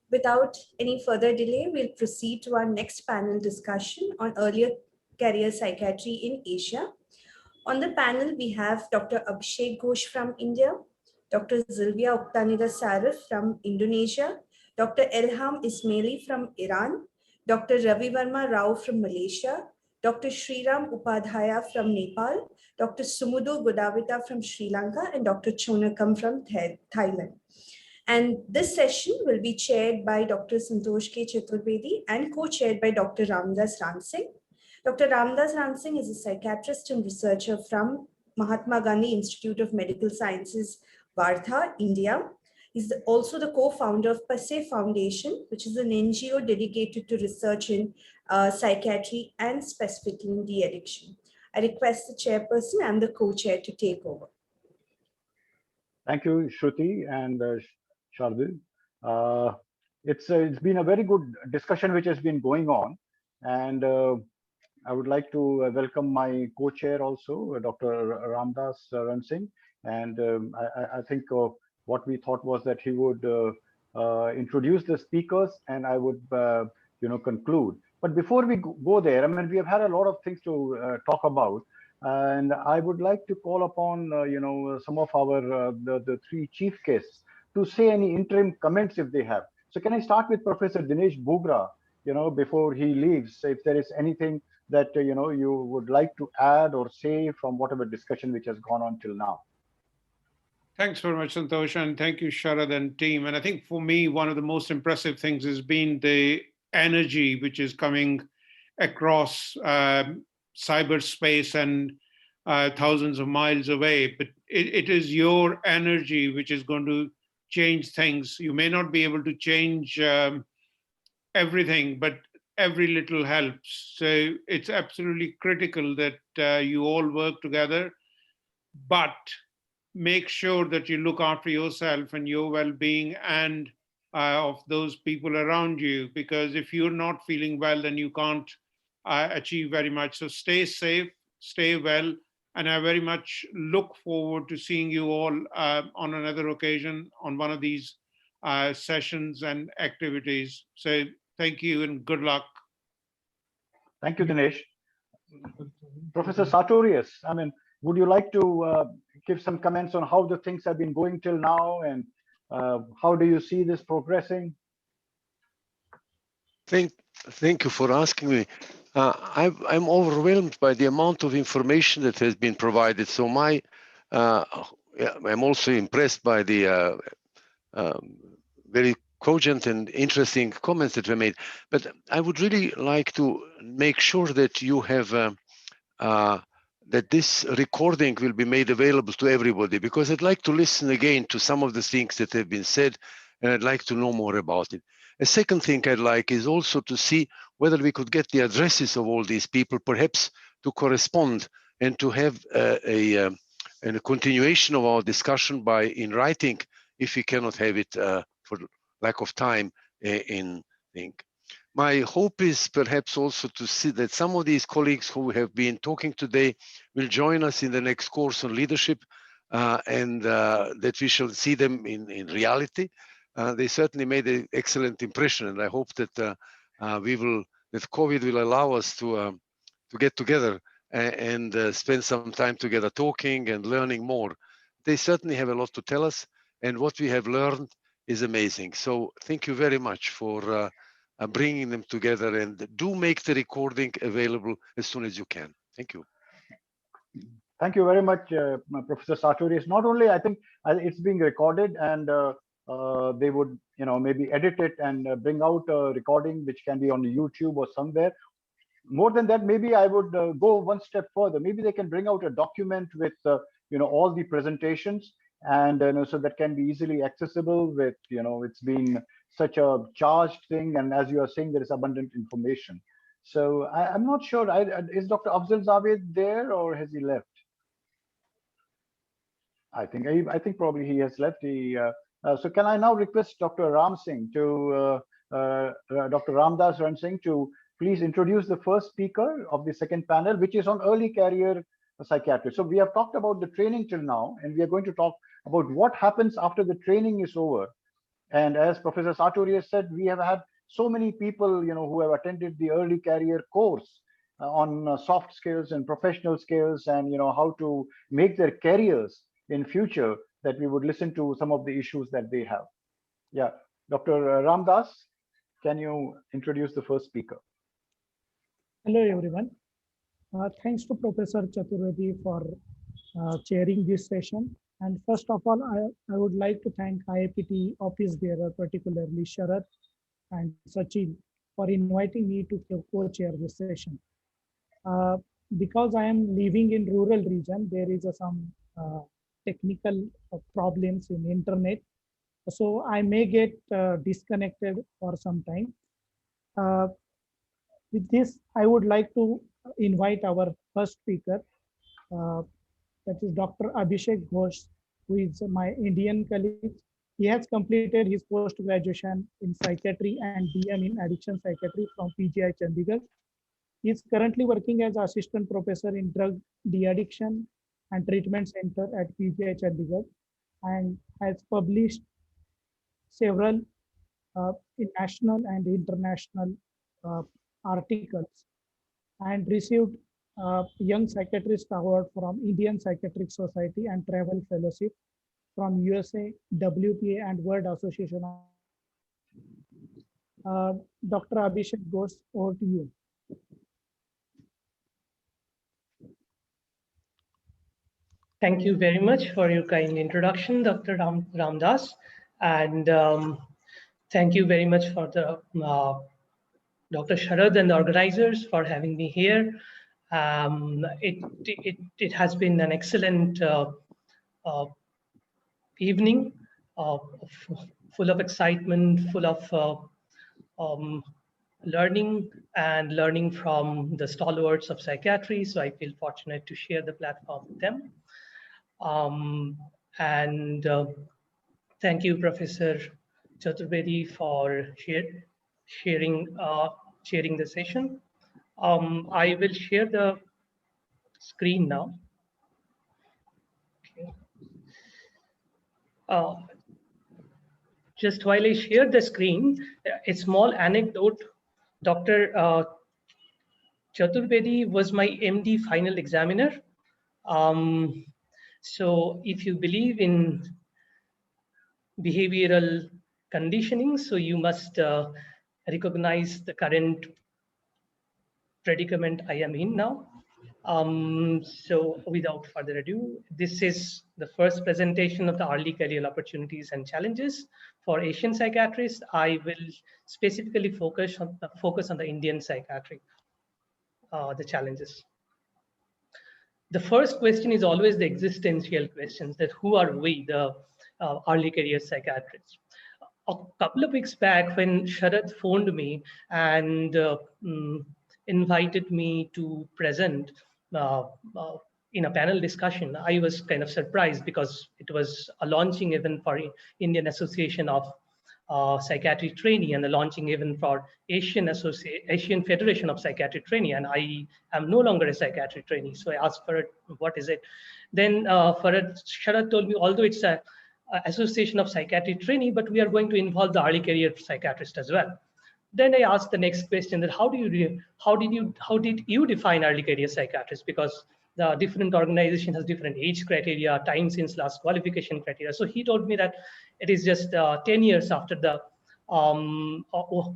Without any further delay, we'll proceed to our next panel discussion on earlier career psychiatry in Asia. On the panel, we have Dr. Abhishek Ghosh from India, Dr. Zilvia Uktanida Sarif from Indonesia, Dr. Elham Ismaili from Iran, Dr. Ravi Verma Rao from Malaysia, Dr. Sriram Upadhyaya from Nepal, Dr. Sumudu Godavita from Sri Lanka, and Dr. Chonakam from Thailand. And this session will be chaired by Dr. Santosh K. Chaturvedi and co-chaired by Dr. Ramdas Ransingh. Dr. Ramdas Ransingh is a psychiatrist and researcher from Mahatma Gandhi Institute of Medical Sciences, Wardha, India. He's also the co-founder of PASE Foundation, which is an NGO dedicated to research in psychiatry and specifically in de-addiction. I request the chairperson and the co-chair to take over. Thank you, Shruti and Shardul. It's been a very good discussion which has been going on, and I would like to welcome my co-chair also, Dr. Ramdas Ransingh, and I think what we thought was that he would introduce the speakers, and I would conclude. But before we go there, I mean, we have had a lot of things to talk about. And I would like to call upon, some of our the three chief guests to say any interim comments if they have. So can I start with Professor Dinesh Bogra, before he leaves, if there is anything that, you would like to add or say from whatever discussion which has gone on till now. Thanks very much, Santosh, and thank you, Sharad and team. And I think for me, one of the most impressive things has been the energy which is coming across cyberspace and thousands of miles away, but it is your energy which is going to change things. You may not be able to change everything, but every little helps. So it's absolutely critical that you all work together, but make sure that you look after yourself and your well-being and of those people around you, because if you're not feeling well, then you can't achieve very much. So stay safe, stay well, and I very much look forward to seeing you all on another occasion on one of these sessions and activities. So thank you and good luck. Thank you, Dinesh. Professor Sartorius, I mean, would you like to give some comments on how the things have been going till now, and how do you see this progressing? Thank you for asking me. I'm overwhelmed by the amount of information that has been provided. So I'm also impressed by the very cogent and interesting comments that were made. But I would really like to make sure that you have that this recording will be made available to everybody, because I'd like to listen again to some of the things that have been said, and I'd like to know more about it. A second thing I'd like is also to see whether we could get the addresses of all these people, perhaps to correspond and to have a continuation of our discussion in writing, if we cannot have it for lack of time in think. My hope is perhaps also to see that some of these colleagues who have been talking today will join us in the next course on leadership, and that we shall see them in reality. They certainly made an excellent impression, and I hope that that COVID will allow us to get together and spend some time together talking and learning more. They certainly have a lot to tell us, and what we have learned is amazing. So thank you very much for bringing them together, and do make the recording available as soon as you can. Thank you. Thank you very much, Professor Sartorius. Not only, I think it's being recorded, and they would, maybe edit it and bring out a recording which can be on YouTube or somewhere. More than that, maybe I would go one step further. Maybe they can bring out a document with, all the presentations, and so that can be easily accessible with, it's been such a charged thing, and as you are saying, there is abundant information. So I'm not sure. Is Dr. Afzal Javed there, or has he left? I think probably he has left. So can I now request Dr. Dr. Ramdas Ransingh to please introduce the first speaker of the second panel, which is on early career psychiatry. So we have talked about the training till now, and we are going to talk about what happens after the training is over. And as Professor Saturi has said, we have had so many people, who have attended the early career course on soft skills and professional skills, and how to make their careers in future, that we would listen to some of the issues that they have. Yeah, Dr. Ramdas, can you introduce the first speaker? Hello, everyone. Thanks to Professor Chaturvedi for chairing this session. And first of all, I would like to thank IAPT office bearer, particularly Sharad and Sachin, for inviting me to co-chair this session. Because I am living in rural region, there is some technical problems in internet. So I may get disconnected for some time. With this, I would like to invite our first speaker, that is Dr. Abhishek Ghosh, who is my Indian colleague. He has completed his post-graduation in psychiatry and DM in addiction psychiatry from PGI Chandigarh. He is currently working as assistant professor in drug de-addiction and treatment center at PGI Chandigarh, and has published several national and international articles, and received Young Psychiatrist Award from Indian Psychiatric Society and Travel Fellowship from USA, WPA, and World Association of Dr. Abhishek Ghosh, over to you. Thank you very much for your kind introduction, Dr. Ramdas, and thank you very much for the Dr. Sharad and the organizers for having me here. It has been an excellent evening, full of excitement, full of learning from the stalwarts of psychiatry. So I feel fortunate to share the platform with them. Thank you, Professor Chaturvedi, for sharing the session. I will share the screen now. Okay. Just while I share the screen, a small anecdote. Dr. Chaturvedi was my MD final examiner. So if you believe in behavioral conditioning, so you must recognize the current predicament I am in now. So without further ado, this is the first presentation of the early career opportunities and challenges for Asian psychiatrists. I will specifically focus on the Indian psychiatry, the challenges. The first question is always the existential questions, that who are we, the early career psychiatrists. A couple of weeks back, when Sharad phoned me and invited me to present in a panel discussion, I was kind of surprised, because it was a launching event for Indian Association of Psychiatry Trainee and the launching event for Asian Federation of Psychiatry Trainee, and I am no longer a psychiatry trainee. So I asked Farad, what is it? Then Sharad told me, although it's a Association of Psychiatry Trainee, but we are going to involve the early career psychiatrist as well. Then I asked the next question, that how did you define early career psychiatrist? Because the different organization has different age criteria, time since last qualification criteria. So he told me that it is just 10 years after the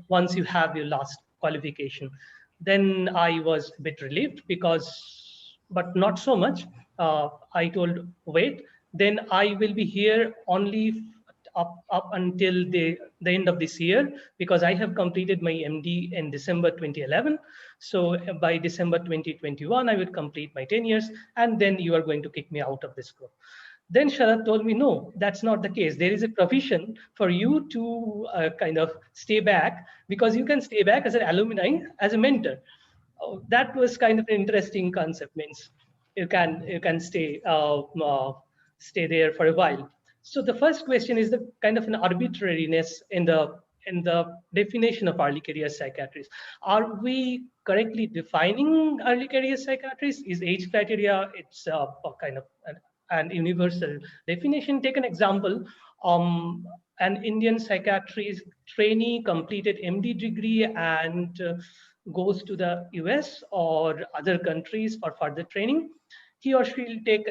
once you have your last qualification. Then I was a bit relieved, but not so much. I told, wait, then I will be here only up until the end of this year, because I have completed my MD in December 2011. So by December 2021, I will complete my 10 years, and then you are going to kick me out of this group. Then Sharad told me, no, that's not the case. There is a provision for you to kind of stay back, because you can stay back as an alumni, as a mentor. That was kind of an interesting concept. Means you can stay there for a while. So the first question is the kind of an arbitrariness in the definition of early career psychiatrists. Are we correctly defining early career psychiatrists? Is age criteria, it's a kind of an universal definition? Take an example An Indian psychiatry trainee completed MD degree and goes to the US or other countries for further training, he or she will take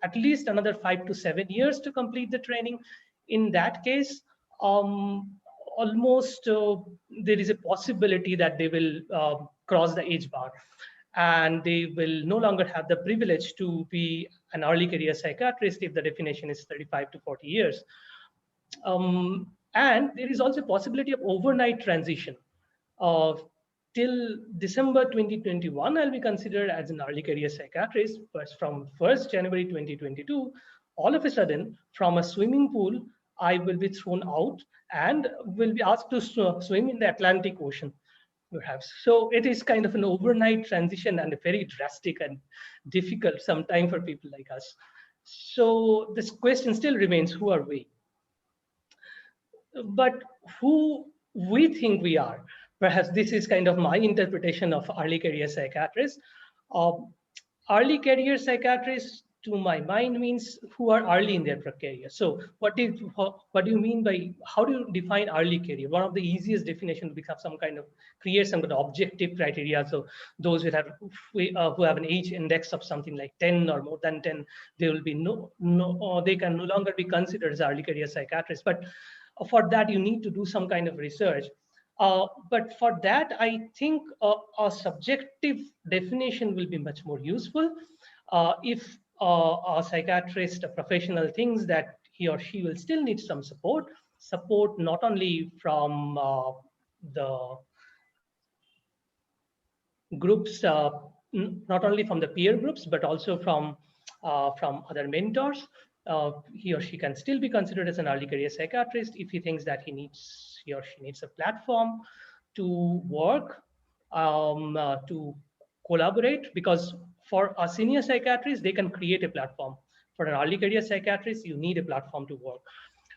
at least another 5 to 7 years to complete the training. In that case, almost there is a possibility that they will cross the age bar, and they will no longer have the privilege to be an early career psychiatrist if the definition is 35 to 40 years. And there is also a possibility of overnight transition. Till December 2021, I'll be considered as an early career psychiatrist, but from 1st January 2022, all of a sudden, from a swimming pool, I will be thrown out and will be asked to swim in the Atlantic Ocean, perhaps. So it is kind of an overnight transition and very drastic and difficult sometime for people like us. So this question still remains, who are we? But who we think we are, perhaps this is kind of my interpretation of early career psychiatrists. Early career psychiatrists, to my mind, means who are early in their career. So what do you mean by, how do you define early career? One of the easiest definitions becomes create some kind of objective criteria. So those who have an age index of something like 10 or more than 10, they will be they can no longer be considered as early career psychiatrists. But for that, you need to do some kind of research. But for that, I think a subjective definition will be much more useful. If a psychiatrist, a professional, thinks that he or she will still need some support not only from the groups, not only from the peer groups, but also from other mentors. He or she can still be considered as an early career psychiatrist if he thinks that he or she needs a platform to work, to collaborate, because for a senior psychiatrist, they can create a platform. For an early career psychiatrist, you need a platform to work.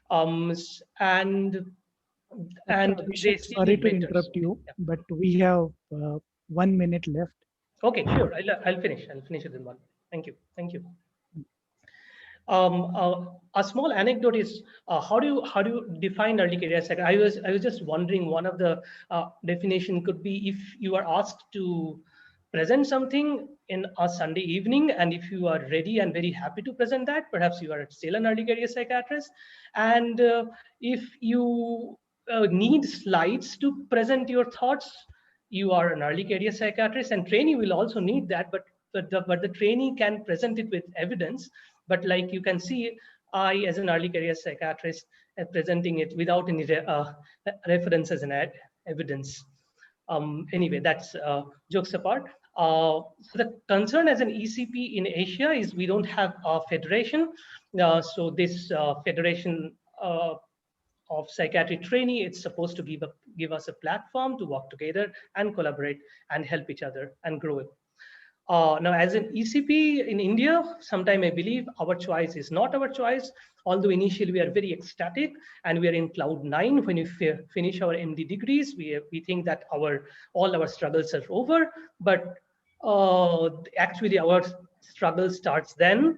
And Abhishek, sorry to interrupt you, but we have 1 minute left. Okay, sure. I'll finish. I'll finish it in one. Thank you. Thank you. A small anecdote is how do you define early career psychiatry? I was just wondering, one of the definition could be if you are asked to present something in a Sunday evening, and if you are ready and very happy to present that, perhaps you are still an early career psychiatrist. And if you need slides to present your thoughts, you are an early career psychiatrist. And trainee will also need that, but the trainee can present it with evidence. But like you can see, I, as an early career psychiatrist, am presenting it without any references and evidence. Anyway, that's jokes apart. So the concern as an ECP in Asia is we don't have a federation. So this federation of psychiatry trainee, it's supposed to give us a platform to work together and collaborate and help each other and grow it. Now, as an ECP in India, sometimes I believe our choice is not our choice, although initially we are very ecstatic and we are in cloud 9 when we finish our MD degrees. We think that all our struggles are over, but actually our struggle starts then.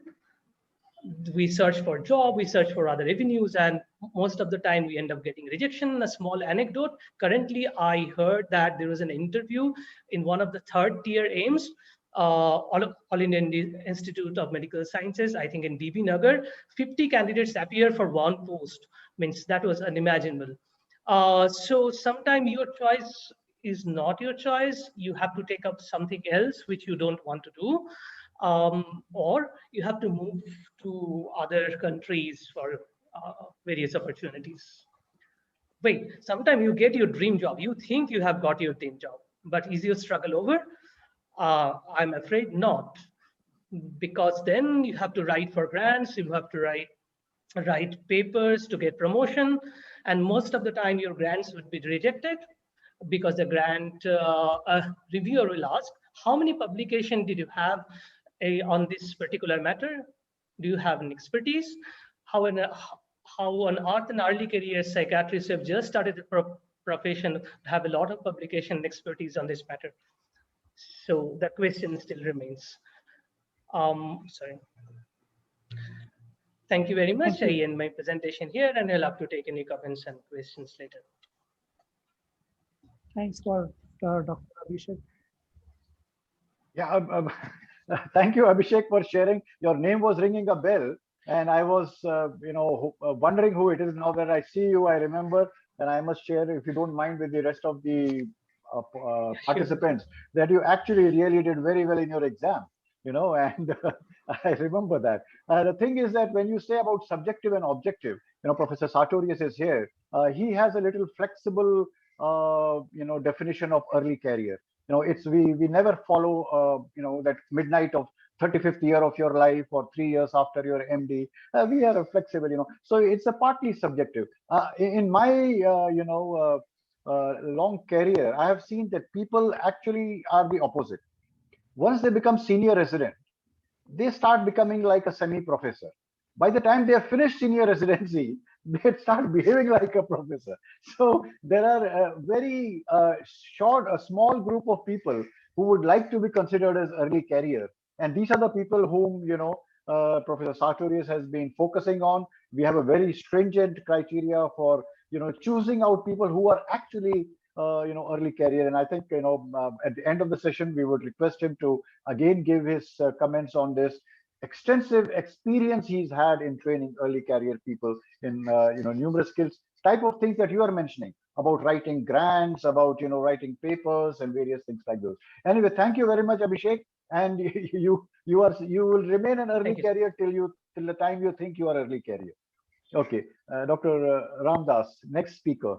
We search for job, we search for other avenues, and most of the time we end up getting rejection. A small anecdote, currently I heard that there was an interview in one of the 3rd tier AIMS, All Indian Institute of Medical Sciences, I think in BB Nagar. 50 candidates appear for one post. Means that was unimaginable. So sometimes your choice is not your choice. You have to take up something else which you don't want to do, or you have to move to other countries for various opportunities. Wait, sometimes you get your dream job. You think you have got your dream job, but is your struggle over? I'm afraid not, because then you have to write for grants, you have to write papers to get promotion, and most of the time your grants would be rejected because the grant reviewer will ask, how many publications did you have on this particular matter? Do you have an expertise? How on earth an early career psychiatrists have just started the profession have a lot of publication and expertise on this matter? So the question still remains. Sorry. Thank you very much. Thank you. I end my presentation here, and I'll have to take any comments and questions later. Thanks for Dr. Abhishek. Yeah, thank you, Abhishek, for sharing. Your name was ringing a bell, and I was, wondering who it is. Now that I see you, I remember, and I must share, if you don't mind, with the rest of the Sure. participants, that you actually really did very well in your exam. And I remember that. The thing is that when you say about subjective and objective, Professor Sartorius is here. He has a little flexible, definition of early career. It's we never follow that midnight of 35th year of your life or 3 years after your MD. We are flexible, so it's a partly subjective. In my long career, I have seen that people actually are the opposite. Once they become senior resident, they start becoming like a semi-professor. By the time they have finished senior residency, they start behaving like a professor. So there are a very a small group of people who would like to be considered as early career. And these are the people whom, Professor Sartorius has been focusing on. We have a very stringent criteria for, choosing out people who are actually early career. And I think, at the end of the session, we would request him to again give his comments on this extensive experience he's had in training early career people in, numerous skills, type of things that you are mentioning about writing grants, about, writing papers and various things like those. Anyway, thank you very much, Abhishek. And you will remain an early Thank you, sir. career till the time you think you are early career. Okay, Dr. Ramdas, next speaker.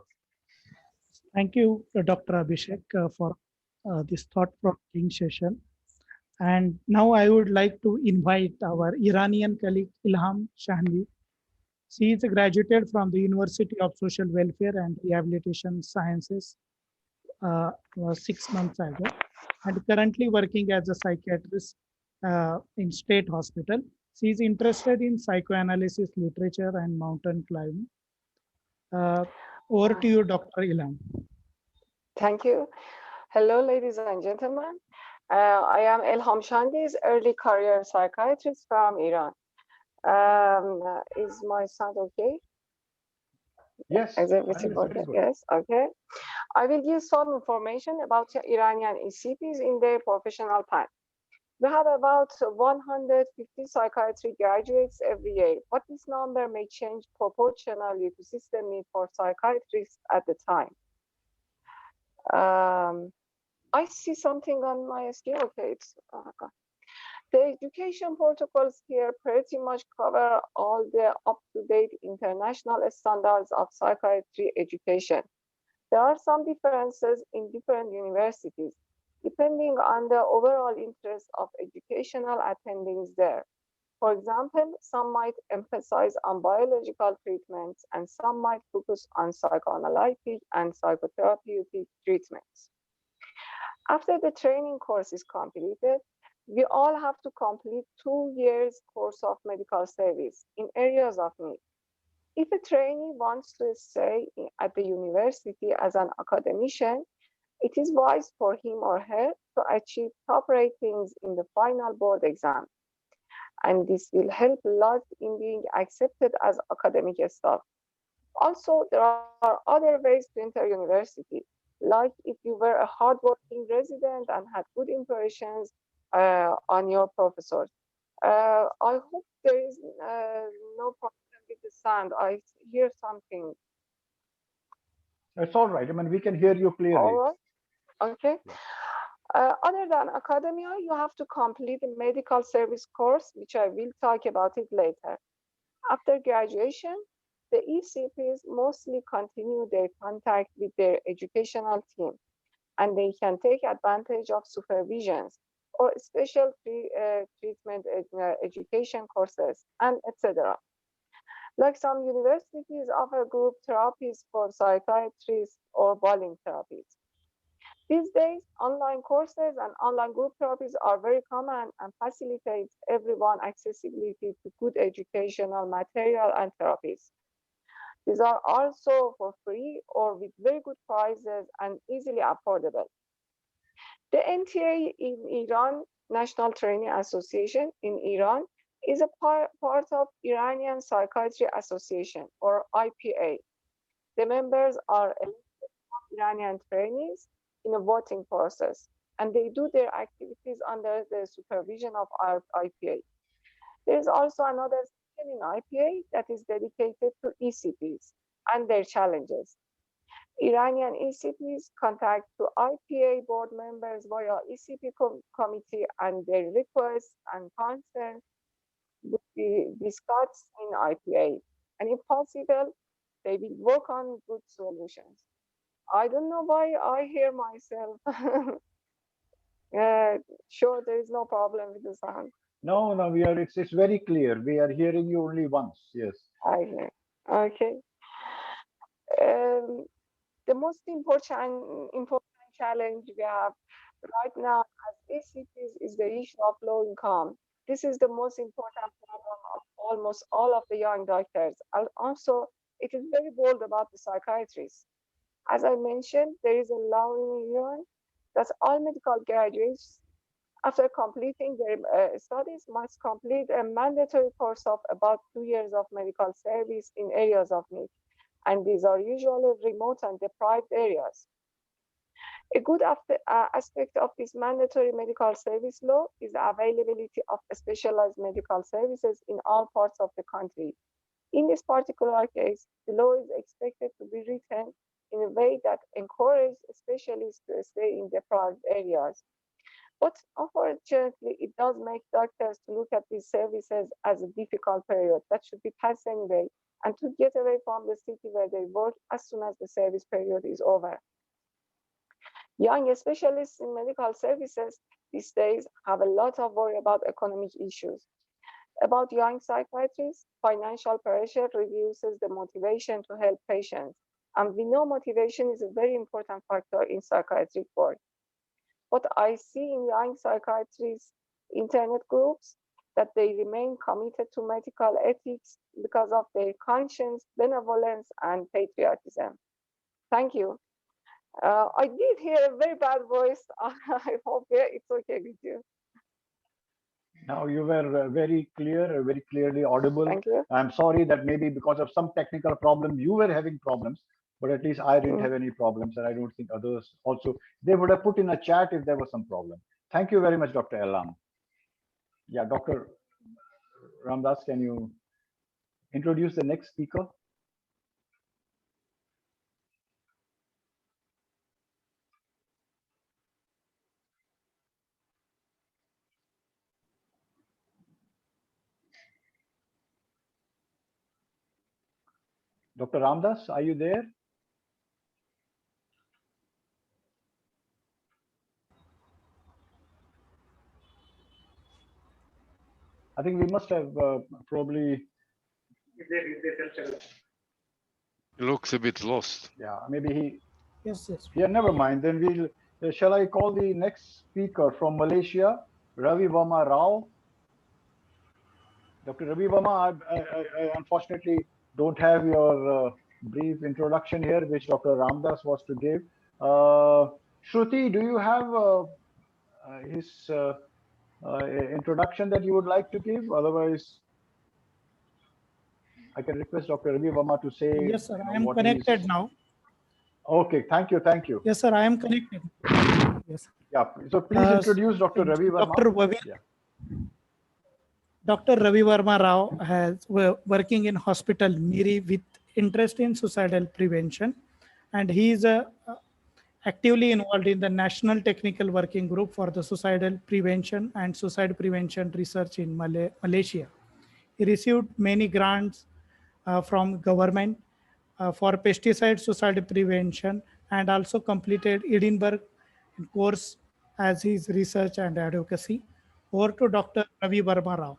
Thank you, Dr. Abhishek, for this thought-provoking session. And now I would like to invite our Iranian colleague Ilham Shahni. She is graduated from the University of Social Welfare and Rehabilitation Sciences 6 months ago, and currently working as a psychiatrist in state hospital. She is interested in psychoanalysis literature and mountain climbing. Over to you, Dr. Ilham. Thank you. Hello, ladies and gentlemen. I am Elham Shandis, early career psychiatrist from Iran. Is my sound okay? Yes. Is everything okay? Yes, okay. I will give some information about Iranian ECPs in their professional path. We have about 150 psychiatry graduates every year, but this number may change proportionally to system need for psychiatrists at the time. I see something on my screen. Okay, it's the education protocols here pretty much cover all the up-to-date international standards of psychiatry education. There are some differences in different universities, depending on the overall interest of educational attendings there. For example, some might emphasize on biological treatments and some might focus on psychoanalytic and psychotherapeutic treatments. After the training course is completed, we all have to complete 2 years course of medical service in areas of need. If a trainee wants to stay at the university as an academician, it is wise for him or her to achieve top ratings in the final board exam. And this will help a lot in being accepted as academic staff. Also, there are other ways to enter university, like if you were a hardworking resident and had good impressions on your professors. I hope there is no problem with the sound. I hear something. It's all right. I mean, we can hear you clearly. All right. Okay. Other than academia, you have to complete a medical service course, which I will talk about it later. After graduation, the ECPs mostly continue their contact with their educational team, and they can take advantage of supervisions or special treatment education courses, and etc. Like some universities offer group therapies for psychiatrists or bowling therapies. These days, online courses and online group therapies are very common and facilitate everyone accessibility to good educational material and therapies. These are also for free or with very good prices and easily affordable. The NTA in Iran, National Training Association in Iran, is a part of Iranian Psychiatry Association, or IPA. The members are Iranian trainees in a voting process, and they do their activities under the supervision of our IPA. There is also another section in IPA that is dedicated to ECPs and their challenges. Iranian ECPs contact to IPA board members via ECP committee, and their requests and concerns would be discussed in IPA. And if possible, they will work on good solutions. I don't know why I hear myself. Sure, there is no problem with the sound. No, no, it's very clear. We are hearing you only once. Yes. I hear. Okay. The most important challenge we have right now as ECPs is the issue of low income. This is the most important problem of almost all of the young doctors. And also, it is very bold about the psychiatrists. As I mentioned, there is a law in Iran that all medical graduates, after completing their studies, must complete a mandatory course of about 2 years of medical service in areas of need. And these are usually remote and deprived areas. A good aspect of this mandatory medical service law is the availability of specialized medical services in all parts of the country. In this particular case, the law is expected to be written in a way that encourages specialists to stay in deprived areas. But unfortunately, it does make doctors to look at these services as a difficult period that should be passed anyway, and to get away from the city where they work as soon as the service period is over. Young specialists in medical services these days have a lot of worry about economic issues. About young psychiatrists, financial pressure reduces the motivation to help patients. And we know motivation is a very important factor in psychiatric work. What I see in young psychiatrists' internet groups, that they remain committed to medical ethics because of their conscience, benevolence, and patriotism. Thank you. I did hear a very bad voice. I hope it's okay with you. Now you were very clear, very clearly audible. Thank you. I'm sorry that maybe because of some technical problem, you were having problems, but at least I didn't have any problems, and I don't think others also. They would have put in a chat if there was some problem. Thank you very much, Dr. Elam. Yeah, Dr. Ramdas, can you introduce the next speaker? Dr. Ramdas, are you there? I think we must have probably. He looks a bit lost. Yeah, maybe he. Yes, yes. Yeah, never mind. Then we'll. Shall I call the next speaker from Malaysia, Ravi Verma Rao? Dr. Ravi Verma, I unfortunately don't have your brief introduction here, which Dr. Ramdas was to give. Shruti, do you have his introduction that you would like to give? Otherwise, I can request Dr. Ravi Verma to say. Yes, sir. I am connected now. Okay, thank you, thank you. Yes, sir. I am connected. Yes. Yeah. So please introduce Dr. Ravi Verma. Dr. Ravi Verma Rao has working in hospital Miri with interest in suicidal prevention, and he is actively involved in the National Technical Working Group for the Suicidal Prevention and Suicide Prevention Research in Malaysia. He received many grants from government for pesticide suicide prevention, and also completed Edinburgh course as his research and advocacy. Over to Dr. Ravi Verma Rao.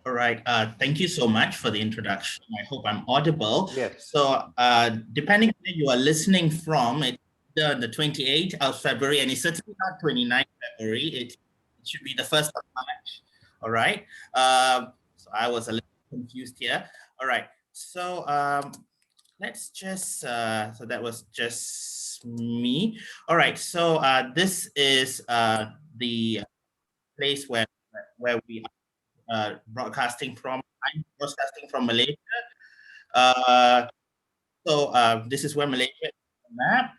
All right. Thank you so much for the introduction. I hope I'm audible. Yes. So depending on where you are listening from, it's the 28th of February, and it's certainly not 29th February. It should be the 1st of March. All right. So I was a little confused here. All right. So let's just, so that was just me. All right. So this is the place where where we are broadcasting from. I'm broadcasting from Malaysia. This is where Malaysia is on the map.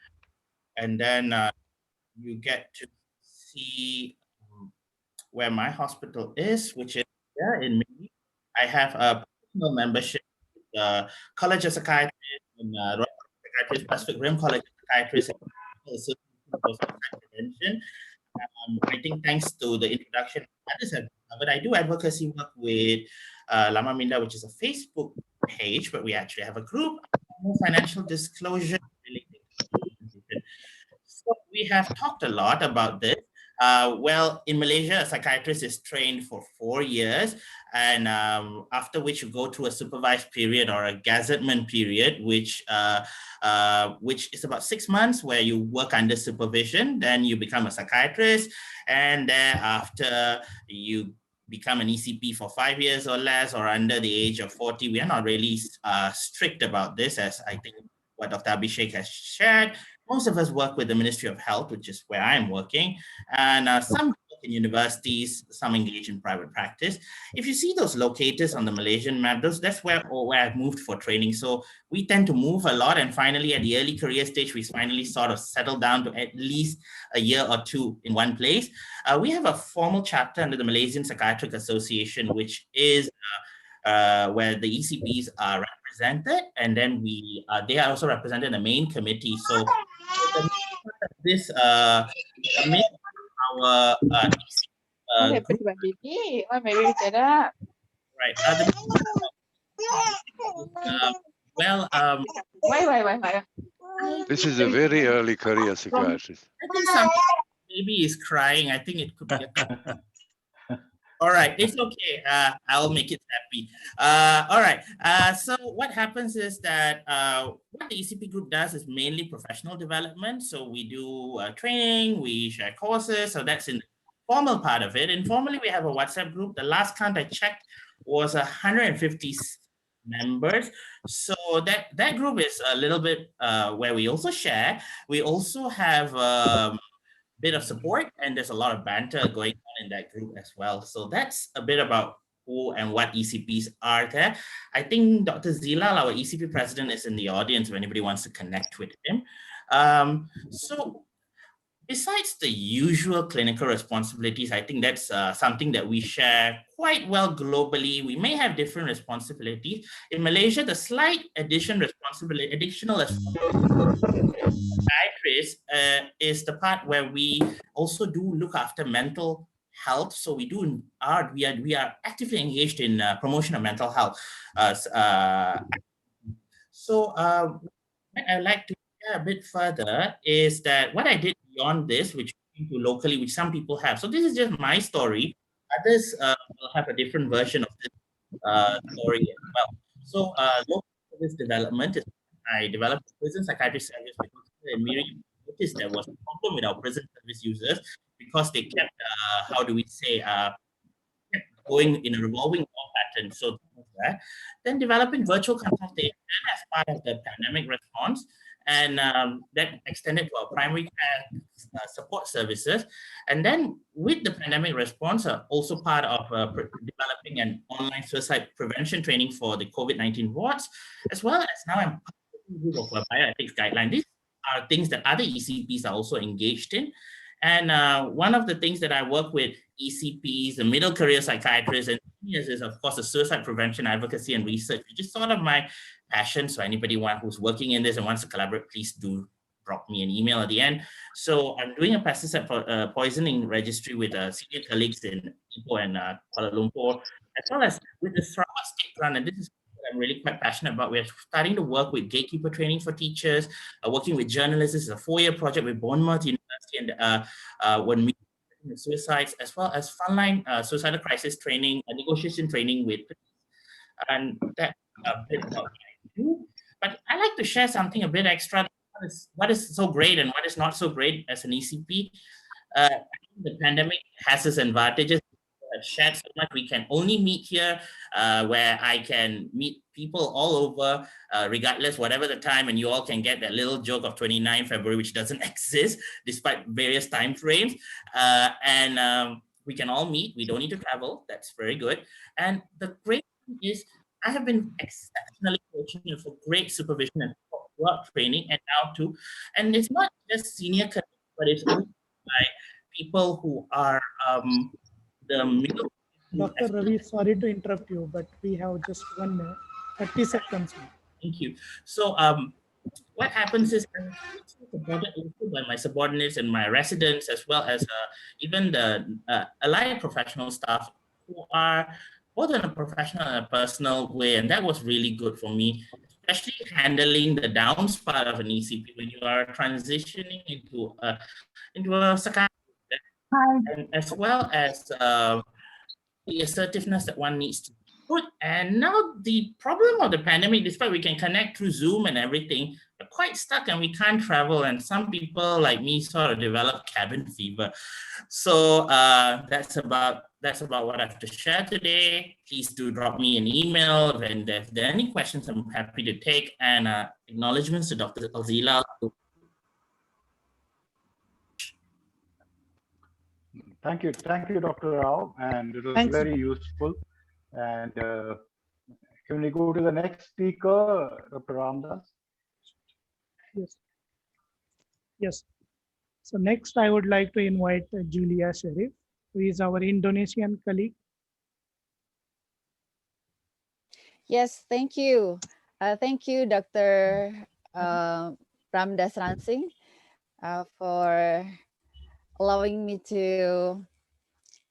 And then you get to see where my hospital is, which is here in Mini. I have a personal membership with the College of Psychiatrists and Royal Psychiatrists, Pacific Rim College of Psychiatrists, and Association for Suicide Prevention. I think thanks to the introduction, others have covered. I do advocacy work with Lama Minda, which is a Facebook page, but we actually have a group. No financial disclosure relating to. So we have talked a lot about this. Well, in Malaysia, a psychiatrist is trained for 4 years, and after which you go through a supervised period or a gazettement period, which is about 6 months, where you work under supervision. Then you become a psychiatrist, and thereafter you become an ECP for 5 years or less, or under the age of 40. We are not really strict about this, as I think what Dr. Abhishek has shared. Most of us work with the Ministry of Health, which is where I'm working, and some work in universities, some engage in private practice. If you see those locators on the Malaysian map, that's where I've moved for training. So we tend to move a lot, and finally at the early career stage, we finally sort of settle down to at least a year or two in one place. We have a formal chapter under the Malaysian Psychiatric Association, which is where the ECPs are represented, and then they are also represented in the main committee. So this our group, right? Why? This is a very early career psychiatrist. I think some baby is crying. I think it could be a all right, it's okay. I'll make it happy. All right. So what happens is that what the ECP group does is mainly professional development. So we do training, we share courses. So that's in the formal part of it. Informally, we have a WhatsApp group. The last count I checked was 150 members. So that group is a little bit where we also share. We also have bit of support, and there's a lot of banter going on in that group as well. So that's a bit about who and what ECPs are there. I think Dr. Zilal, our ECP president, is in the audience if anybody wants to connect with him. So besides the usual clinical responsibilities, I think that's something that we share quite well globally. We may have different responsibilities. In Malaysia, the slight additional responsibility psychiatrist is the part where we also do look after mental health. So we are actively engaged in promotion of mental health. So what I'd like to share a bit further is that what I did beyond this, which locally, which some people have. So this is just my story. Others will have a different version of this story as well. So local service development is I developed a prison psychiatry service because we noticed there was a problem with our prison service users because they kept, kept going in a revolving door pattern. So then developing virtual consultation as part of the pandemic response, and that extended to our primary care support services. And then with the pandemic response, also part of developing an online suicide prevention training for the COVID-19 wards, as well as now I'm part of a group of bioethics guidelines. These are things that other ECPs are also engaged in. And one of the things that I work with ECPs, the middle career psychiatrists, and seniors is, of course, the suicide prevention advocacy and research, which is sort of my passion. So anybody who's working in this and wants to collaborate, please do drop me an email at the end. So I'm doing a pesticide poisoning registry with senior colleagues in Ipoh and Kuala Lumpur, as well as with the Sarawak State Grant. And this is what I'm really quite passionate about. We're starting to work with gatekeeper training for teachers, working with journalists. This is a 4-year project with Bournemouth University, and when we suicides, as well as frontline suicidal crisis training, negotiation training with, and that a bit about what I do. But I like to share something a bit extra. What is so great and what is not so great as an ECP. The pandemic has its advantages. I've shared so much. We can only meet here, where I can meet people all over, regardless, whatever the time, and you all can get that little joke of 29 February, which doesn't exist despite various time frames. we can all meet. We don't need to travel. That's very good. And the great thing is I have been exceptionally fortunate for great supervision and work training and now too. And it's not just senior colleagues, but it's also by people who are the middle. Dr. Ravi, sorry to interrupt you, but we have just 1 minute, 30 seconds. Thank you. So what happens is I'm supported also by my subordinates and my residents, as well as even the allied professional staff who are both in a professional and a personal way. And that was really good for me, especially handling the downs part of an ECP when you are transitioning into a psychiatrist, and as well as the assertiveness that one needs to put. And now the problem of the pandemic, despite we can connect through Zoom and everything, we're quite stuck and we can't travel. And some people like me sort of develop cabin fever. So that's about what I have to share today. Please do drop me an email. And if there are any questions, I'm happy to take. And acknowledgements to Dr. Azila. Thank you, Dr. Rao, and it was Thanks. very useful. And can we go to the next speaker, Dr. Ramdas? Yes. Yes. So next, I would like to invite Julia Sharif, who is our Indonesian colleague. Yes, thank you. Thank you, Dr. Ramdas Ransing, for allowing me to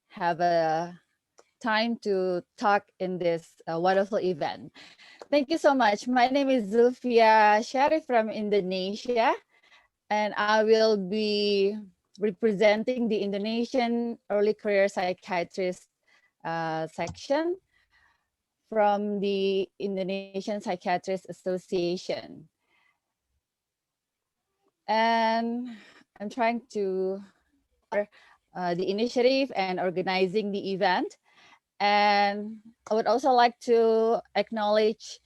have a time to talk in this wonderful event. Thank you so much. My name is Zulfia Sharif from Indonesia, and I will be representing the Indonesian Early Career Psychiatrist section from the Indonesian Psychiatrist Association. And I'm trying to the initiative and organizing the event. And I would also like to acknowledge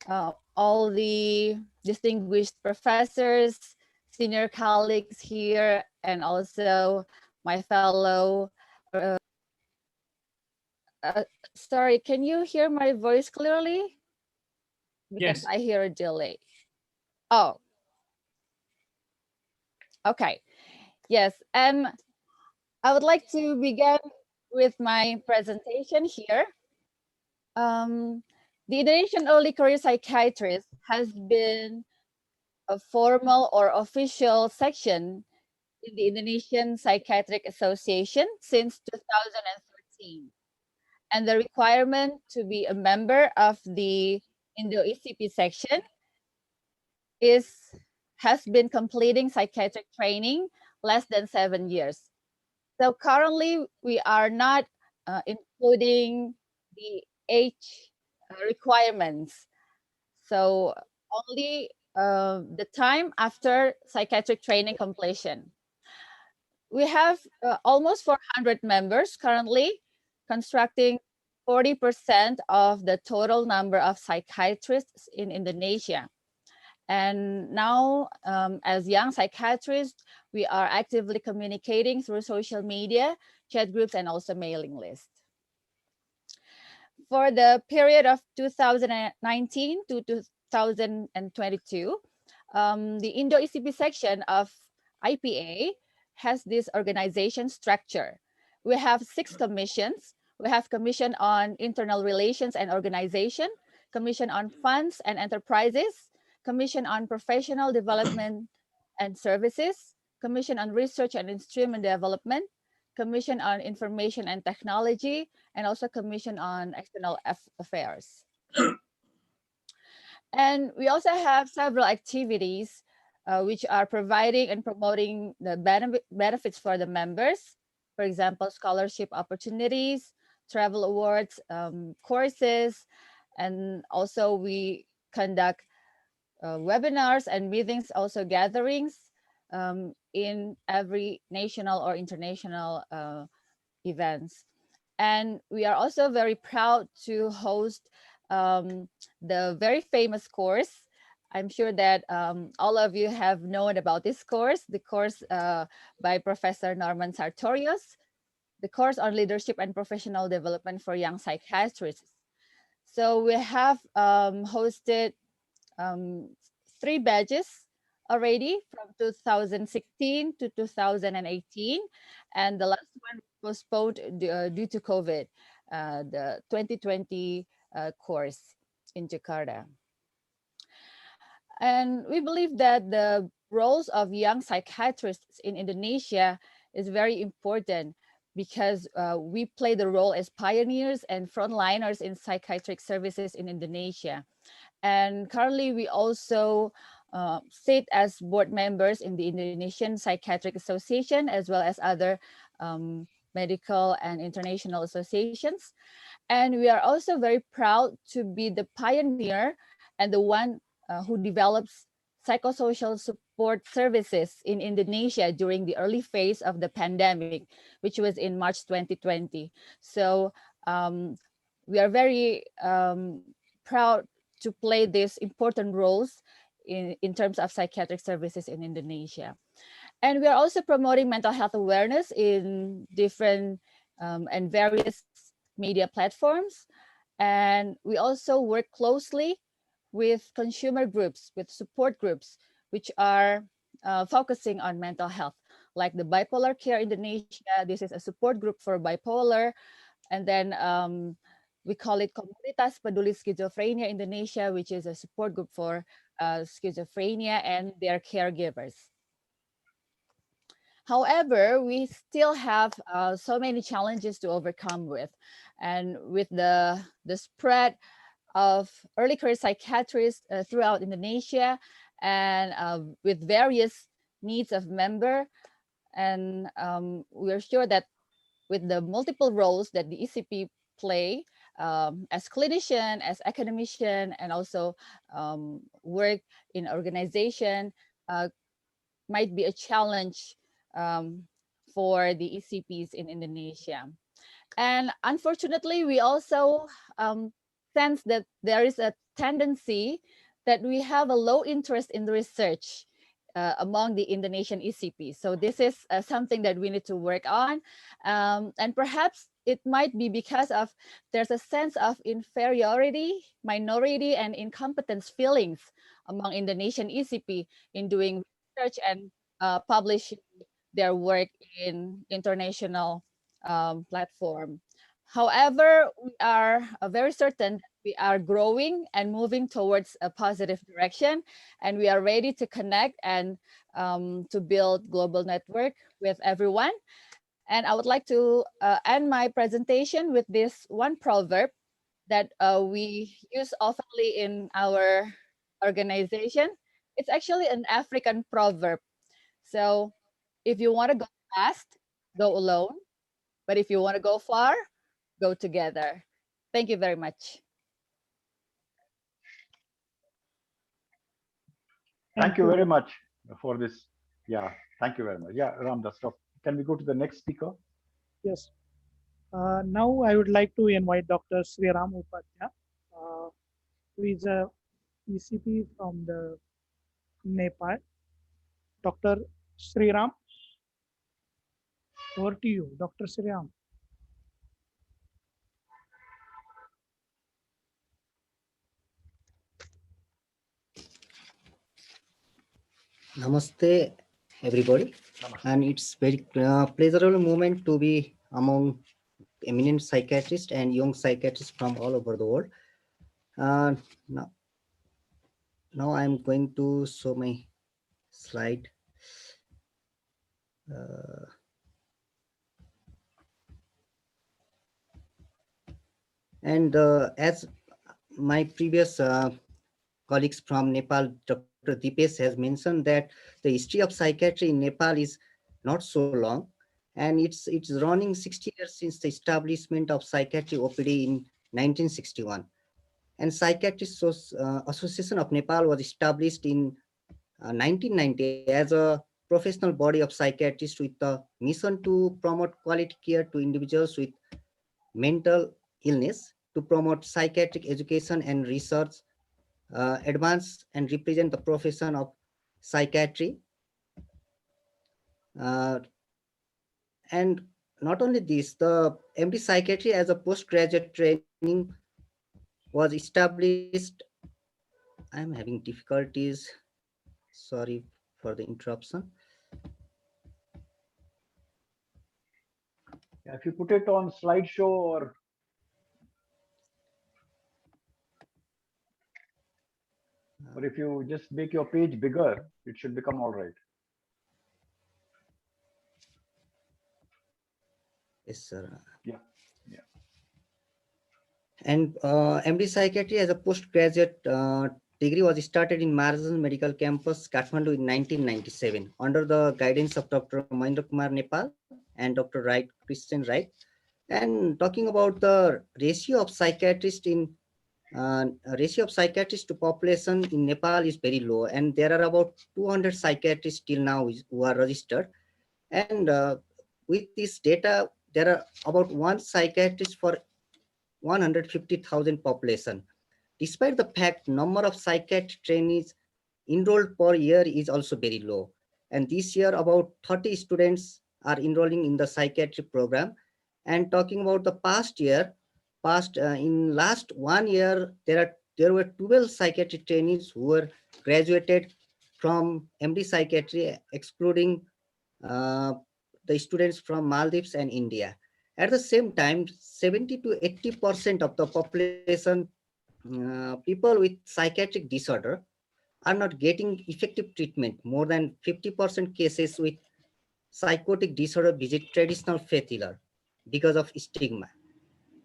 all the distinguished professors, senior colleagues here, and also my fellow. Sorry, can you hear my voice clearly? Because Yes. I hear a delay. Oh, okay. Yes, and I would like to begin with my presentation here. The Indonesian Early Career Psychiatrist has been a formal or official section in the Indonesian Psychiatric Association since 2013. And the requirement to be a member of the Indo-ECP section has been completing psychiatric training less than 7 years. So currently we are not including the age requirements. So only the time after psychiatric training completion. We have almost 400 members currently, constructing 40% of the total number of psychiatrists in Indonesia. And now, as young psychiatrists, we are actively communicating through social media, chat groups, and also mailing lists. For the period of 2019 to 2022, the Indo-ECP section of IPA has this organization structure. We have 6 commissions. We have Commission on Internal Relations and Organization, Commission on Funds and Enterprises, Commission on Professional Development and Services, Commission on Research and Instrument Development, Commission on Information and Technology, and also Commission on External Affairs. And we also have several activities which are providing and promoting the benefits for the members. For example, scholarship opportunities, travel awards, courses, and also we conduct webinars and meetings, also gatherings in every national or international events. And we are also very proud to host the very famous course. I'm sure that all of you have known about this course, the course by Professor Norman Sartorius, the course on leadership and professional development for young psychiatrists. So we have hosted 3 batches already from 2016 to 2018, and the last one was postponed due to COVID, the 2020 course in Jakarta. And we believe that the roles of young psychiatrists in Indonesia is very important because we play the role as pioneers and frontliners in psychiatric services in Indonesia. And currently we also sit as board members in the Indonesian Psychiatric Association, as well as other medical and international associations. And we are also very proud to be the pioneer and the one who develops psychosocial support services in Indonesia during the early phase of the pandemic, which was in March 2020. So we are very proud to play these important roles in terms of psychiatric services in Indonesia. And we are also promoting mental health awareness in different and various media platforms. And we also work closely with consumer groups, with support groups, which are focusing on mental health, like the Bipolar Care Indonesia. This is a support group for bipolar. And then we call it Komunitas Peduli Schizophrenia Indonesia, which is a support group for schizophrenia and their caregivers. However, we still have so many challenges to overcome with. And with the spread of early career psychiatrists throughout Indonesia, and with various needs of member, and we're sure that with the multiple roles that the ECP play as clinician, as academician, and also work in organization might be a challenge for the ECPs in Indonesia. And unfortunately, we also sense that there is a tendency that we have a low interest in the research among the Indonesian ECPs. So this is something that we need to work on. And perhaps it might be because of there's a sense of inferiority, minority, and incompetence feelings among Indonesian ECP in doing research and publishing their work in international platform. However, we are very certain that we are growing and moving towards a positive direction, and we are ready to connect and to build global network with everyone. And I would like to end my presentation with this one proverb that we use oftenly in our organization. It's actually an African proverb. So if you want to go fast, go alone. But if you want to go far, go together. Thank you very much. Thank you very much for this. Yeah, thank you very much. Yeah, Ramdas, can we go to the next speaker? Yes. Now I would like to invite Dr. Sriram Upadhyay, who is a ECP from the Nepal. Dr. Sriram, over to you, Dr. Sriram. Namaste, everybody. Namaste. And it's very pleasurable moment to be among eminent psychiatrists and young psychiatrists from all over the world. Now I'm going to show my slide. As my previous colleagues from Nepal, Dr. Dipesh has mentioned that the history of psychiatry in Nepal is not so long, and it's running 60 years since the establishment of psychiatry OPD in 1961. And Psychiatrists Association of Nepal was established in 1990 as a professional body of psychiatrists with the mission to promote quality care to individuals with mental illness, to promote psychiatric education and research, advance and represent the profession of psychiatry. And not only this, the MD psychiatry as a postgraduate training was established. I'm having difficulties. Sorry for the interruption. If you put it on slideshow or if you just make your page bigger, it should become all right. Yes, sir. Yeah, yeah. And MD Psychiatry as a postgraduate degree was started in Marzan Medical Campus, Kathmandu in 1997 under the guidance of Dr. Mahendra Kumar Nepal and Dr. Wright, Christian Wright. And talking about the ratio of psychiatrists in ratio of psychiatrists to population in Nepal is very low, and there are about 200 psychiatrists till now who are registered. And with this data, there are about one psychiatrist for 150,000 population. Despite the fact number of psychiatry trainees enrolled per year is also very low. And this year about 30 students are enrolling in the psychiatry program. And talking about the past year, in last 1 year, there were 12 psychiatry trainees who were graduated from MD psychiatry, excluding uh, the students from Maldives and India. At the same time, 70 to 80% of the population, people with psychiatric disorder, are not getting effective treatment. More than 50% cases with psychotic disorder visit traditional faith healer because of stigma.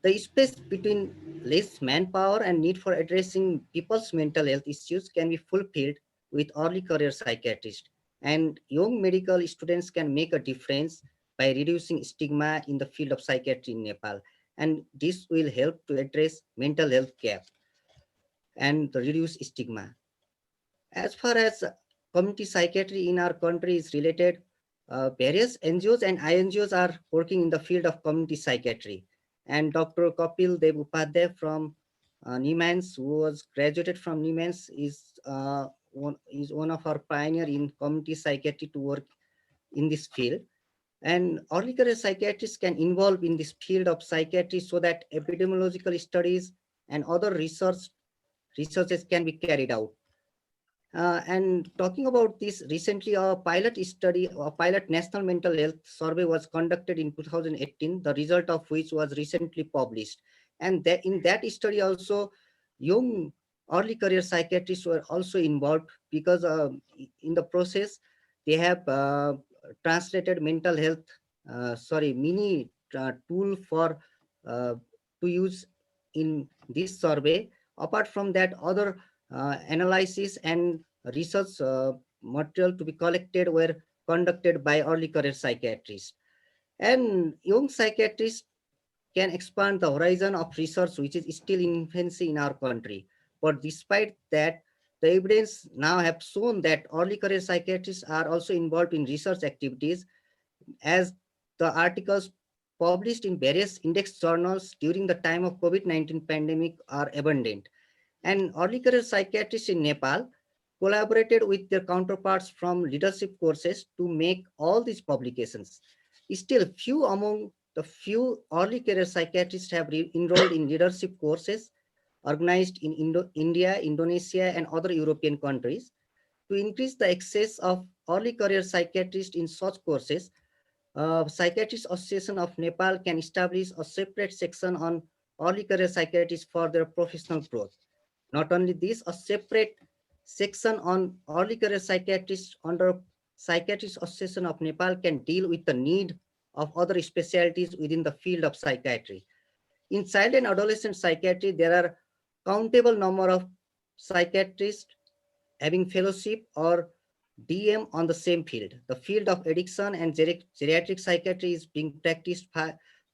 The space between less manpower and need for addressing people's mental health issues can be fulfilled with early career psychiatrists. And young medical students can make a difference by reducing stigma in the field of psychiatry in Nepal. And this will help to address mental health gap and reduce stigma. As far as community psychiatry in our country is related, various NGOs and INGOs are working in the field of community psychiatry. And Dr. Kapil Dev Upadhyay from Niemans, who was graduated from Niemans, is one of our pioneer in community psychiatry to work in this field. And early career psychiatrists can involve in this field of psychiatry so that epidemiological studies and other researches can be carried out. And talking about this, recently a pilot national mental health survey was conducted in 2018, the result of which was recently published. And that in that study also, young early career psychiatrists were also involved because in the process, they have translated mental health, mini tool for to use in this survey. Apart from that, other analysis and research material to be collected were conducted by early career psychiatrists. And young psychiatrists can expand the horizon of research, which is still in infancy in our country. But despite that, the evidence now have shown that early career psychiatrists are also involved in research activities, as the articles published in various index journals during the time of COVID-19 pandemic are abundant. And early career psychiatrists in Nepal collaborated with their counterparts from leadership courses to make all these publications. Still, few among the few early career psychiatrists have enrolled in leadership courses organized in India, Indonesia, and other European countries. To increase the access of early career psychiatrists in such courses, Psychiatrists Association of Nepal can establish a separate section on early career psychiatrists for their professional growth. Not only this, a separate section on early career psychiatrists under Psychiatrists Association of Nepal can deal with the need of other specialties within the field of psychiatry. In child and adolescent psychiatry, there are countable number of psychiatrists having fellowship or DM on the same field. The field of addiction and geriatric psychiatry is being practiced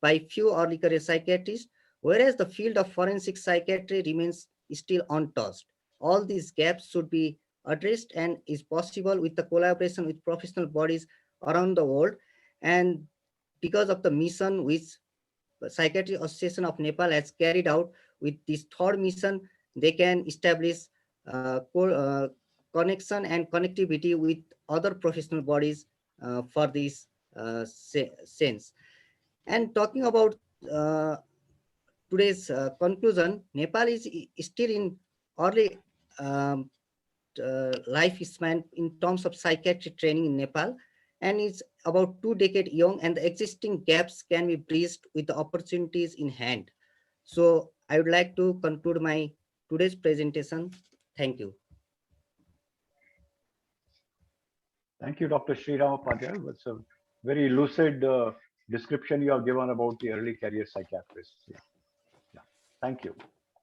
by few early career psychiatrists, whereas the field of forensic psychiatry remains still untouched. All these gaps should be addressed and is possible with the collaboration with professional bodies around the world. And because of the mission which the Psychiatry Association of Nepal has carried out with this third mission, they can establish connection and connectivity with other professional bodies for this sense. And talking about today's conclusion, Nepal is still in early lifespan in terms of psychiatric training in Nepal, and is about 2 decades young, and the existing gaps can be bridged with the opportunities in hand. So I would like to conclude my today's presentation. Thank you. Thank you, Dr. Sriram Upadhyay. It's a very lucid description you have given about the early career psychiatrists. Yeah. Yeah. Thank you.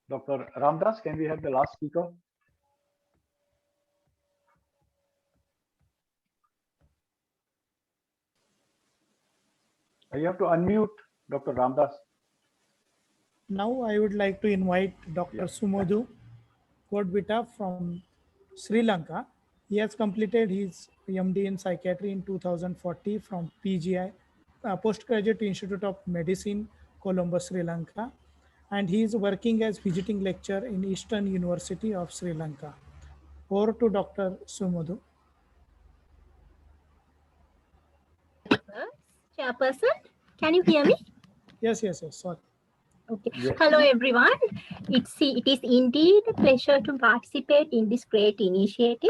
Dr. Ramdas, can we have the last speaker? You have to unmute, Dr. Ramdas. Now I would like to invite Dr. Sumodhu Kodbita from Sri Lanka. He has completed his MD in psychiatry in 2040 from PGI, Postgraduate Institute of Medicine, Colombo, Sri Lanka. And he is working as visiting lecturer in Eastern University of Sri Lanka. Over to Dr. Sumodhu. Chairperson, can you hear me? Yes, sorry. Okay. Yes. Hello, everyone. It is indeed a pleasure to participate in this great initiative.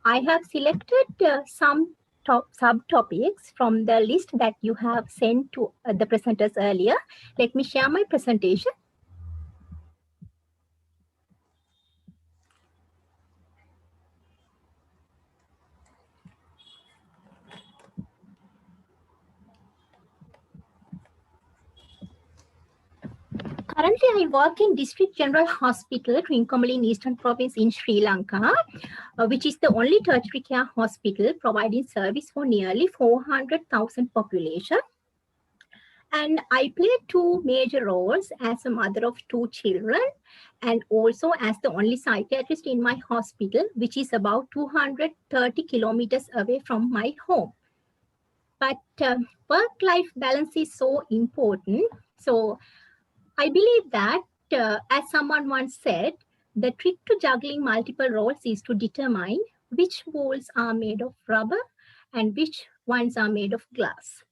I have selected some subtopics from the list that you have sent to the presenters earlier. Let me share my presentation. Currently, I work in District General Hospital, Trincomalee in Eastern Province in Sri Lanka, which is the only tertiary care hospital providing service for nearly 400,000 population. And I play 2 major roles as a mother of 2 children and also as the only psychiatrist in my hospital, which is about 230 kilometers away from my home. But work-life balance is so important. So I believe that, as someone once said, the trick to juggling multiple roles is to determine which walls are made of rubber and which ones are made of glass.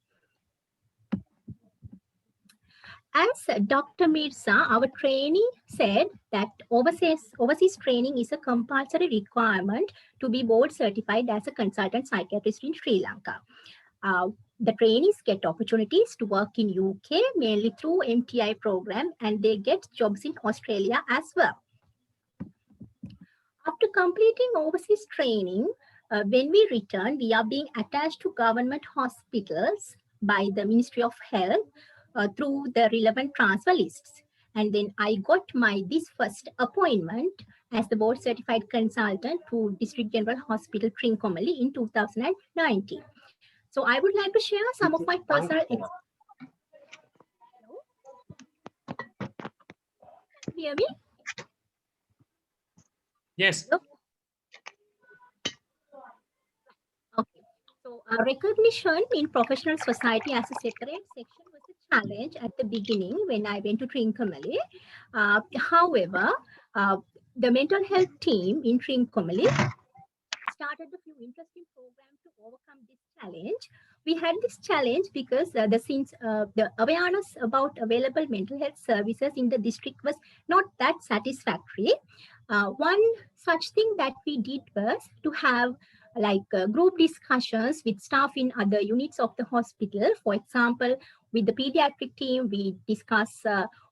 As Dr. Mirza, our trainee, said that overseas training is a compulsory requirement to be board certified as a consultant psychiatrist in Sri Lanka. The trainees get opportunities to work in UK, mainly through MTI program, and they get jobs in Australia as well. After completing overseas training, when we return, we are being attached to government hospitals by the Ministry of Health through the relevant transfer lists. And then I got this first appointment as the board certified consultant to District General Hospital Trincomalee in 2019. So I would like to share some of my personal experience. Can you hear me? Yes. Okay. So recognition in professional society as a separate section was a challenge at the beginning when I went to Trincomalee. However, the mental health team in Trincomalee started a few interesting programs to overcome this challenge. We had this challenge because the awareness about available mental health services in the district was not that satisfactory. One such thing that we did was to have group discussions with staff in other units of the hospital. For example, with the pediatric team, we discuss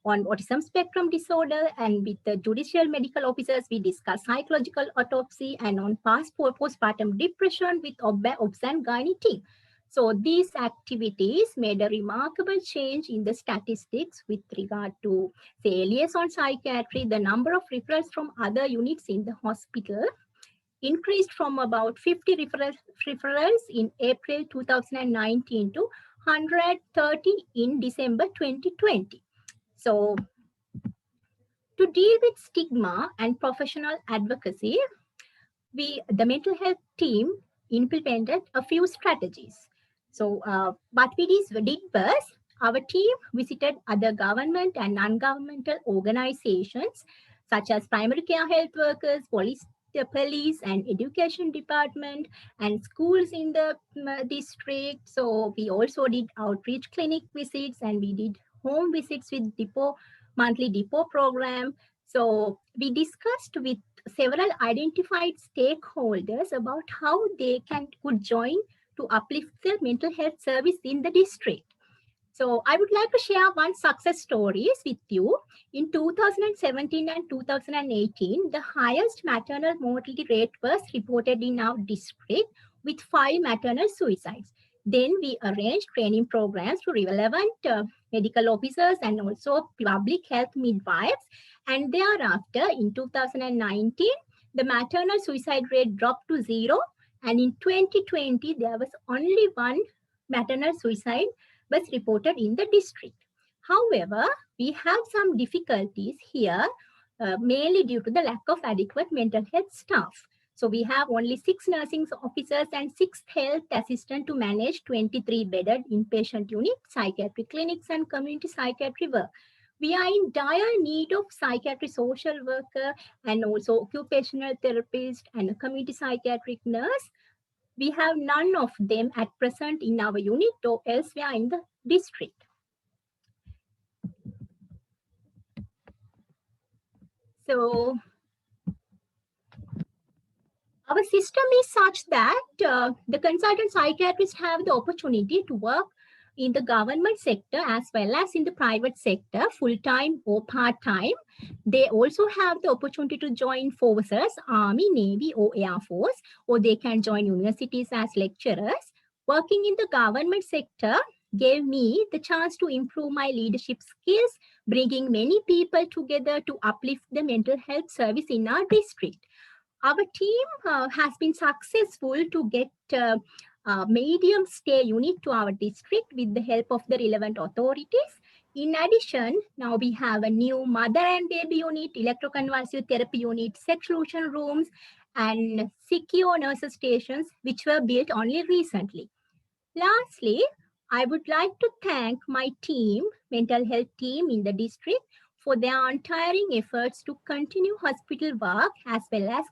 on autism spectrum disorder, and with the judicial medical officers, we discuss psychological autopsy, and on postpartum depression with OBS and gynae team. So these activities made a remarkable change in the statistics with regard to, say, liaison psychiatry. The number of referrals from other units in the hospital increased from about 50 referrals in April 2019 to 130 in December 2020. So to deal with stigma and professional advocacy, the mental health team implemented a few strategies. So what we did was, our team visited other government and non-governmental organizations such as primary care health workers, the police and education department and schools in the district. So we also did outreach clinic visits, and we did home visits with monthly depot program. So we discussed with several identified stakeholders about how they could join to uplift the mental health service in the district. So I would like to share one success stories with you. In 2017 and 2018, the highest maternal mortality rate was reported in our district with 5 maternal suicides. Then we arranged training programs to relevant medical officers and also public health midwives. And thereafter, in 2019, the maternal suicide rate dropped to 0. And in 2020, there was only 1 maternal suicide was reported in the district. However, we have some difficulties here, mainly due to the lack of adequate mental health staff. So we have only 6 nursing officers and 6 health assistants to manage 23 bedded inpatient unit, psychiatric clinics, and community psychiatry work. We are in dire need of psychiatry social worker and also occupational therapist and a community psychiatric nurse. We have none of them at present in our unit or elsewhere in the district. So our system is such that the consultant psychiatrists have the opportunity to work in the government sector as well as in the private sector, full-time or part-time. They also have the opportunity to join forces, Army, Navy, or Air Force, or they can join universities as lecturers. Working in the government sector gave me the chance to improve my leadership skills, bringing many people together to uplift the mental health service in our district. Our team has been successful to get medium stay unit to our district with the help of the relevant authorities. In addition, now we have a new mother and baby unit, electroconvulsive therapy unit, seclusion rooms, and secure nurses stations, which were built only recently. Lastly, I would like to thank my team, mental health team in the district, for their untiring efforts to continue hospital work as well as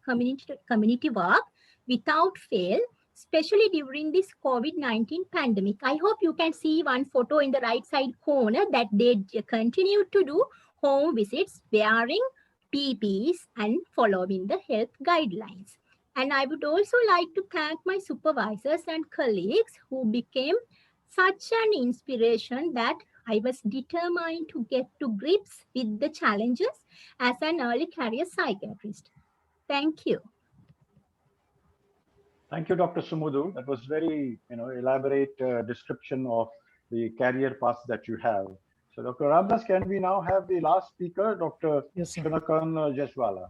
community work without fail, especially during this COVID-19 pandemic. I hope you can see one photo in the right side corner that they continue to do home visits wearing PPEs and following the health guidelines. And I would also like to thank my supervisors and colleagues who became such an inspiration that I was determined to get to grips with the challenges as an early career psychiatrist. Thank you. Thank you, Dr. Sumudu. That was very, elaborate description of the career path that you have. So, Dr. Ramdas, can we now have the last speaker, Dr. Chanakaran Jaswala?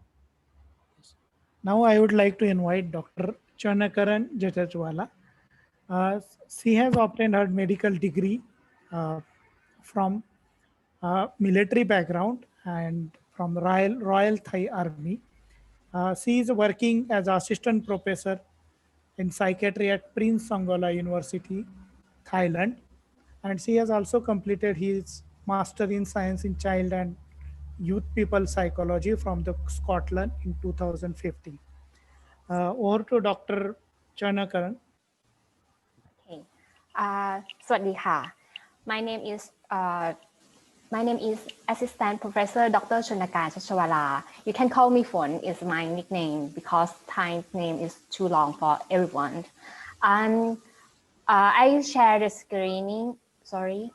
Now I would like to invite Dr. Chanakaran Jaswala. She has obtained her medical degree from military background and from Royal Thai Army. She is working as assistant professor in psychiatry at Prince Songola University, Thailand. And she has also completed his Master in Science in Child and Youth People Psychology from the Scotland in 2015. Over to Dr. Chanakaran. Okay. สวัสดีค่ะ My name is Assistant Professor Dr. Chanakaran Jaswala. You can call me Phon. It's my nickname because Thai name is too long for everyone. I share the screening. Sorry,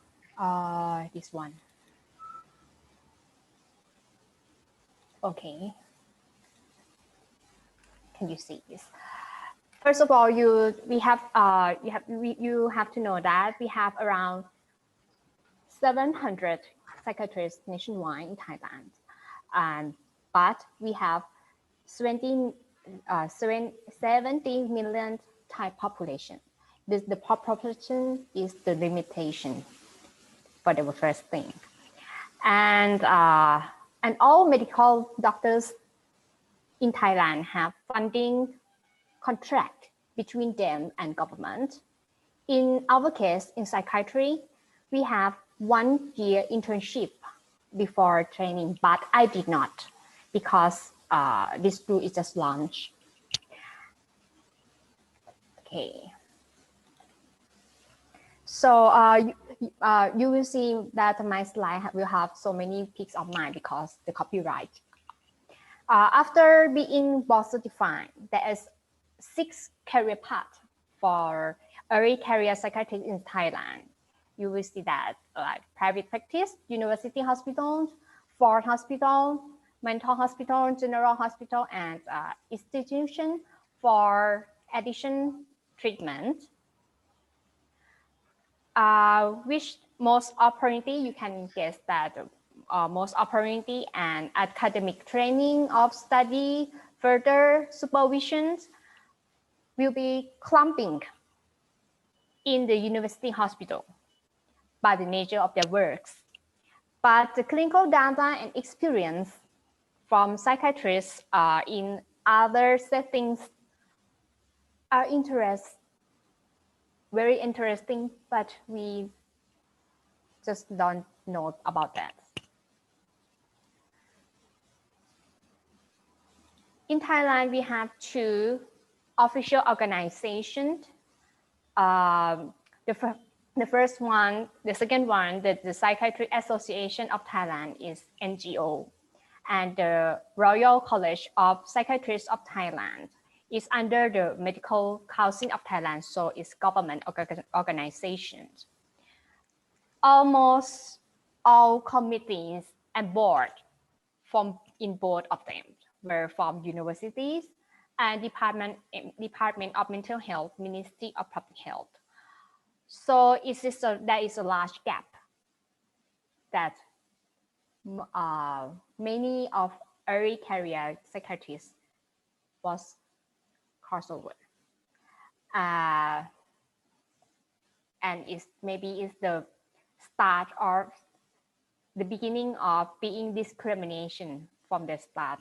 this one. Okay. Can you see this? First of all, you have to know that we have around 700 psychiatrists nationwide in Thailand, but we have 70 million Thai population. The population is the limitation for the first thing, and all medical doctors in Thailand have funding contract between them and government. In our case, in psychiatry, we have 1 year internship before training, but I did not because this group is just launched. Okay. So you will see that my slide will have so many peaks of mine because the copyright. After being board certified, there is 6 career paths for early career psychiatrist in Thailand. You will see that like private practice, university hospital, Ford hospital, mental hospital, general hospital, and institution for addiction treatment. Which most opportunity, you can guess that most opportunity and academic training of study, further supervisions will be clumping in the university hospital by the nature of their works. But the clinical data and experience from psychiatrists in other settings are very interesting, but we just don't know about that. In Thailand, we have 2 official organizations. The first one, the second one, the Psychiatric Association of Thailand is NGO, and the Royal College of Psychiatrists of Thailand is under the Medical Council of Thailand, so it's government organizations. Almost all committees and board in both of them were from universities and Department of Mental Health, Ministry of Public Health. So there is a large gap that many of early career psychiatrists was crossed over. And maybe it's the start or the beginning of being discrimination from the start.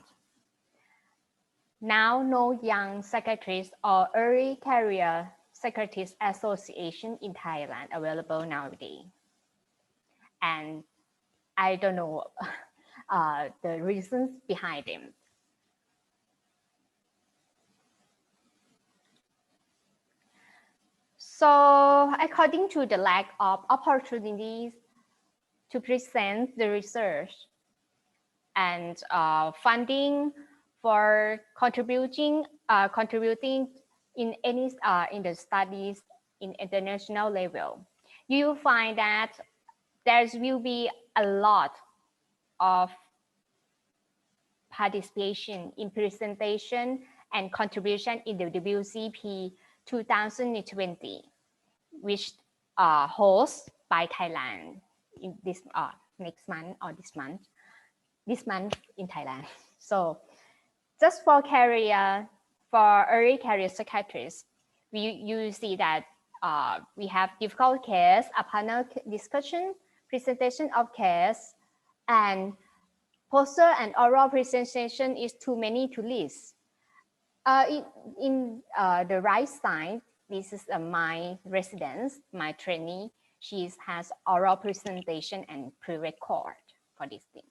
Now, no young psychiatrist or early career psychiatrist association in Thailand available nowadays. And I don't know the reasons behind them. So according to the lack of opportunities to present the research and funding for contributing in the studies in international level, you will find that there will be a lot of participation in presentation and contribution in the WCP 2020, which hosted by Thailand in this next month or this month in Thailand. So just for early career psychiatrists, you see that we have difficult case, a panel discussion, presentation of case, and poster and oral presentation is too many to list. In the right side, this is my resident, my trainee. She has oral presentation and pre-record for this thing.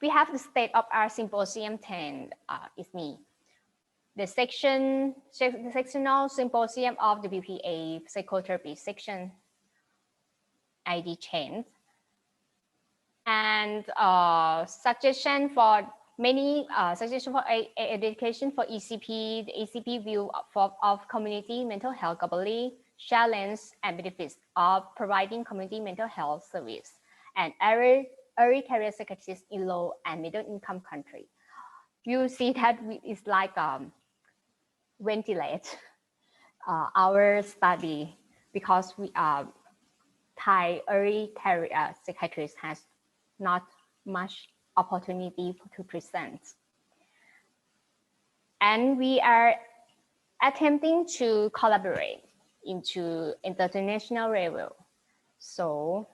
We have the State of Art Symposium 10, is me. The sectional symposium of the WPA psychotherapy section, ID 10. And suggestion for many suggestion for education for ECP, the ECP view of community mental health globally, challenge and benefits of providing community mental health service, and early career psychiatrists in low and middle income country. You see that it's like ventilate our study because we Thai early career psychiatrists has not much opportunity to present. And we are attempting to collaborate into international level. So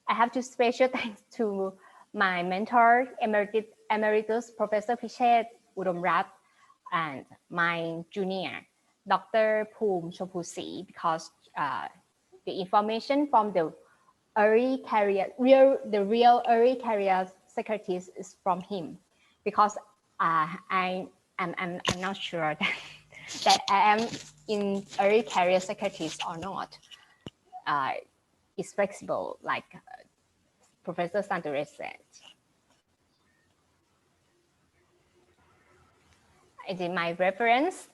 I have to special thanks to my mentor, Emeritus Professor Pichet Udamrat, and my junior, Dr. Poom Chopusi, because the information from the early career, the real early career secretaries is from him, because I'm not sure that, that I am in early career secretaries or not. It's flexible, like Professor Sandure said. It is my reference.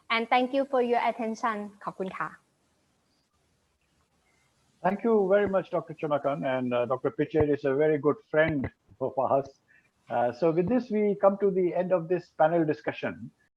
And thank you for your attention. ขอบคุณค่ะ Thank you very much, Dr. Chanakan, and Dr. Pichai is a very good friend of us. So with this, we come to the end of this panel discussion.